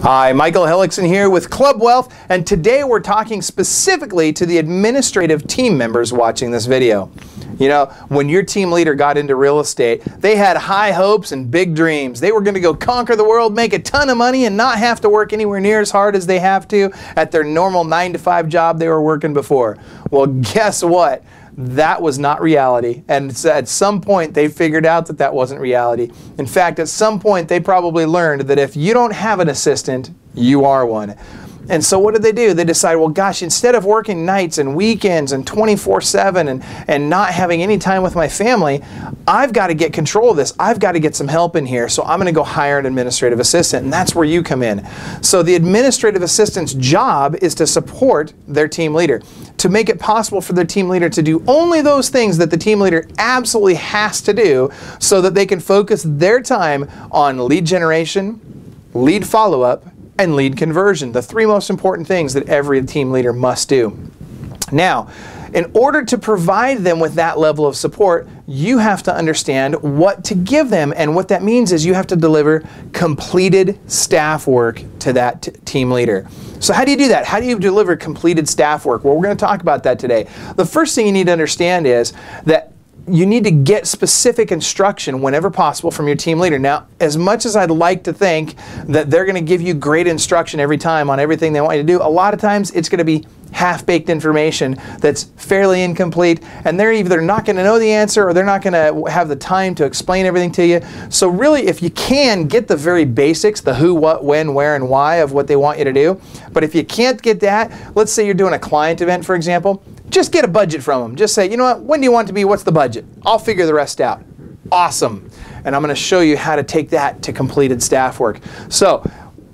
Hi, Michael Hellickson here with Club Wealth, and today we're talking specifically to the administrative team members watching this video. You know, when your team leader got into real estate, they had high hopes and big dreams. They were going to go conquer the world, make a ton of money, and not have to work anywhere near as hard as they have to at their normal 9-to-5 job they were working before. Well, guess what? That was not reality, and at some point they figured out that that wasn't reality. In fact, at some point they probably learned that if you don't have an assistant, you are one. And so what did they do? They decided, well, gosh, instead of working nights and weekends and 24/7 and not having any time with my family, I've got to get control of this. I've got to get some help in here. So I'm going to go hire an administrative assistant, and that's where you come in. So the administrative assistant's job is to support their team leader, to make it possible for their team leader to do only those things that the team leader absolutely has to do so that they can focus their time on lead generation, lead follow-up, and lead conversion, the three most important things that every team leader must do. Now, in order to provide them with that level of support, you have to understand what to give them, and what that means is you have to deliver completed staff work to that team leader. So how do you do that? How do you deliver completed staff work? Well, we're going to talk about that today. The first thing you need to understand is that you need to get specific instruction whenever possible from your team leader. Now, as much as I'd like to think that they're going to give you great instruction every time on everything they want you to do, a lot of times it's going to be half-baked information that's fairly incomplete, and they're either not going to know the answer or they're not going to have the time to explain everything to you. So really, if you can, get the very basics, the who, what, when, where, and why of what they want you to do. But if you can't get that, let's say you're doing a client event, for example, just get a budget from them. Just say, you know what, when do you want it to be? What's the budget? I'll figure the rest out. Awesome. And I'm going to show you how to take that to completed staff work. So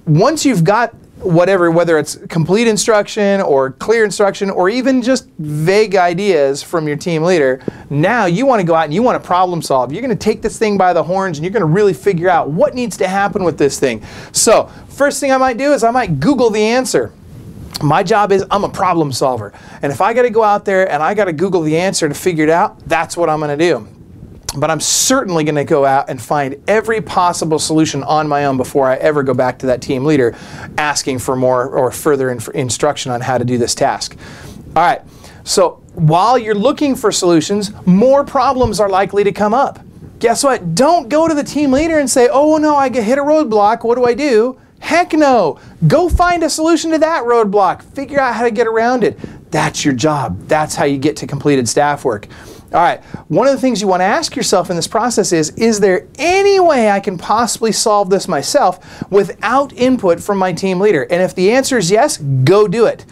once you've got whatever, whether it's complete instruction or clear instruction or even just vague ideas from your team leader, now you want to go out and you want to problem solve. You're going to take this thing by the horns and you're going to really figure out what needs to happen with this thing. So first thing I might do is I might Google the answer. My job is I'm a problem solver. And if I got to go out there and I got to Google the answer to figure it out, that's what I'm going to do. But I'm certainly going to go out and find every possible solution on my own before I ever go back to that team leader asking for more or further instruction on how to do this task. All right, so while you're looking for solutions, more problems are likely to come up. Guess what? Don't go to the team leader and say, oh no, I hit a roadblock, what do I do? Heck no. Go find a solution to that roadblock. Figure out how to get around it. That's your job. That's how you get to completed staff work. All right, one of the things you want to ask yourself in this process is there any way I can possibly solve this myself without input from my team leader? And if the answer is yes, go do it.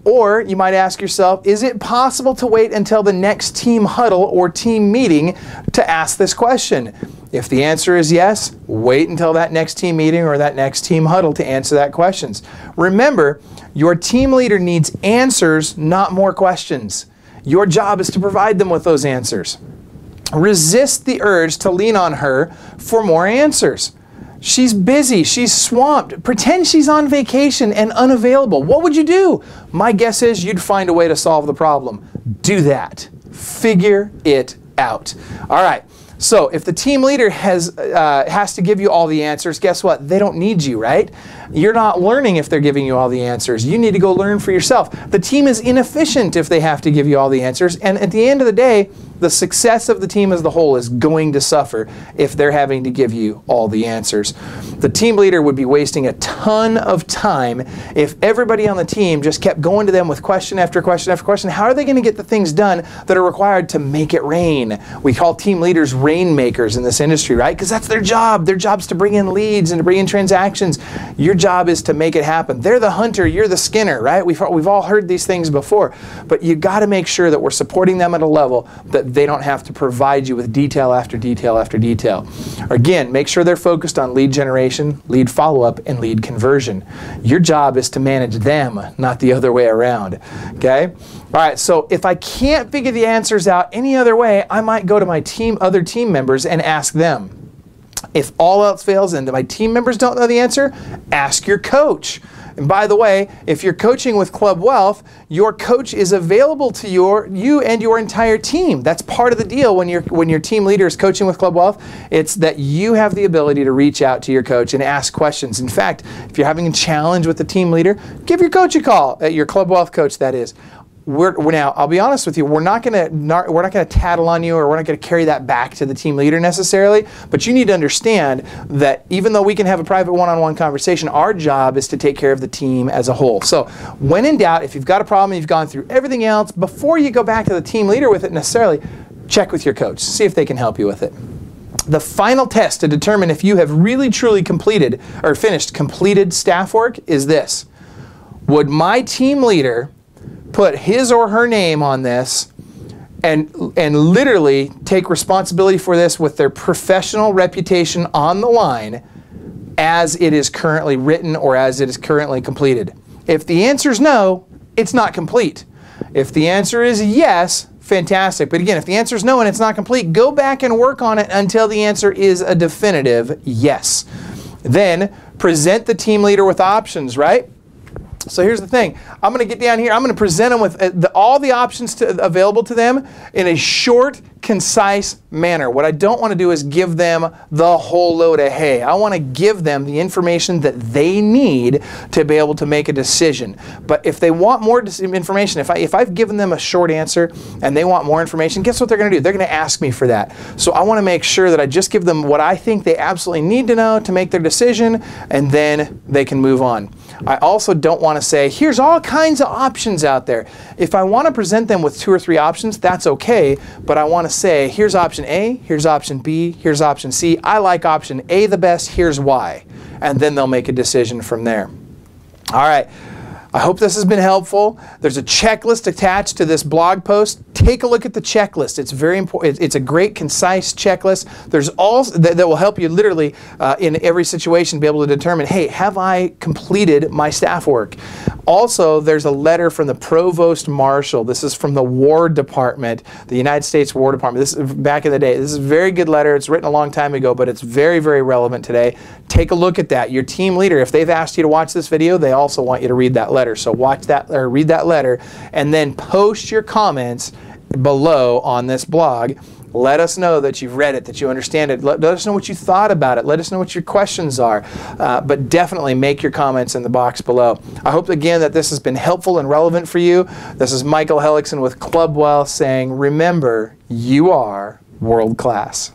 Or you might ask yourself, is it possible to wait until the next team huddle or team meeting to ask this question? If the answer is yes, wait until that next team meeting or that next team huddle to answer that questions. Remember, your team leader needs answers, not more questions. Your job is to provide them with those answers. Resist the urge to lean on her for more answers. She's busy, she's swamped. Pretend she's on vacation and unavailable. What would you do? My guess is you'd find a way to solve the problem. Do that. Figure it out. All right. So if the team leader has to give you all the answers, guess what? They don't need you, right? You're not learning if they're giving you all the answers. You need to go learn for yourself. The team is inefficient if they have to give you all the answers. And at the end of the day, the success of the team as a whole is going to suffer if they're having to give you all the answers. The team leader would be wasting a ton of time if everybody on the team just kept going to them with question after question after question. How are they going to get the things done that are required to make it rain? We call team leaders rainmakers in this industry, right? Because that's their job. Their job's to bring in leads and to bring in transactions. Your job is to make it happen. They're the hunter, you're the skinner, right? We've all heard these things before, but you got to make sure that we're supporting them at a level that they don't have to provide you with detail after detail after detail. Again, make sure they're focused on lead generation, lead follow-up, and lead conversion. Your job is to manage them, not the other way around, okay? All right, so if I can't figure the answers out any other way, I might go to my other team members and ask them. If all else fails and my team members don't know the answer, ask your coach. And by the way, if you're coaching with Club Wealth, your coach is available to you and your entire team. That's part of the deal when your team leader is coaching with Club Wealth. It's that you have the ability to reach out to your coach and ask questions. In fact, if you're having a challenge with the team leader, give your coach a call, your Club Wealth coach, that is. Now, I'll be honest with you, we're not going to tattle on you, or we're not going to carry that back to the team leader necessarily, but you need to understand that even though we can have a private one-on-one conversation, our job is to take care of the team as a whole. So when in doubt, if you've got a problem and you've gone through everything else, before you go back to the team leader with it necessarily, check with your coach, see if they can help you with it. The final test to determine if you have really truly completed or finished completed staff work is this: would my team leader put his or her name on this and literally take responsibility for this with their professional reputation on the line as it is currently written or as it is currently completed? If the answer is no, it's not complete. If the answer is yes, fantastic. But again, if the answer is no and it's not complete, go back and work on it until the answer is a definitive yes. Then present the team leader with options, right? So here's the thing. I'm going to get down here. I'm going to present them with all the options available to them in a short, concise manner. What I don't want to do is give them the whole load of hay. I want to give them the information that they need to be able to make a decision. But if they want more information, if I've given them a short answer and they want more information, guess what they're going to do? They're going to ask me for that. So I want to make sure that I just give them what I think they absolutely need to know to make their decision, and then they can move on. I also don't want to say, here's all kinds of options out there. If I want to present them with 2 or 3 options, that's okay, but I want to say, here's option A, here's option B, here's option C. I like option A the best, here's why. And then they'll make a decision from there. All right. I hope this has been helpful. There's a checklist attached to this blog post. Take a look at the checklist. It's very important. It's a great, concise checklist. There's all that will help you literally in every situation be able to determine, hey, have I completed my staff work? Also, there's a letter from the Provost Marshal. This is from the War Department, the United States War Department. This is back in the day. This is a very good letter. It's written a long time ago, but it's very, very relevant today. Take a look at that. Your team leader, if they've asked you to watch this video, they also want you to read that letter. So watch that or read that letter, and then post your comments below on this blog. Let us know that you've read it, that you understand it. Let us know what you thought about it. Let us know what your questions are. But definitely make your comments in the box below. I hope again that this has been helpful and relevant for you. This is Michael Hellickson with Club Wealth saying, remember, you are world class.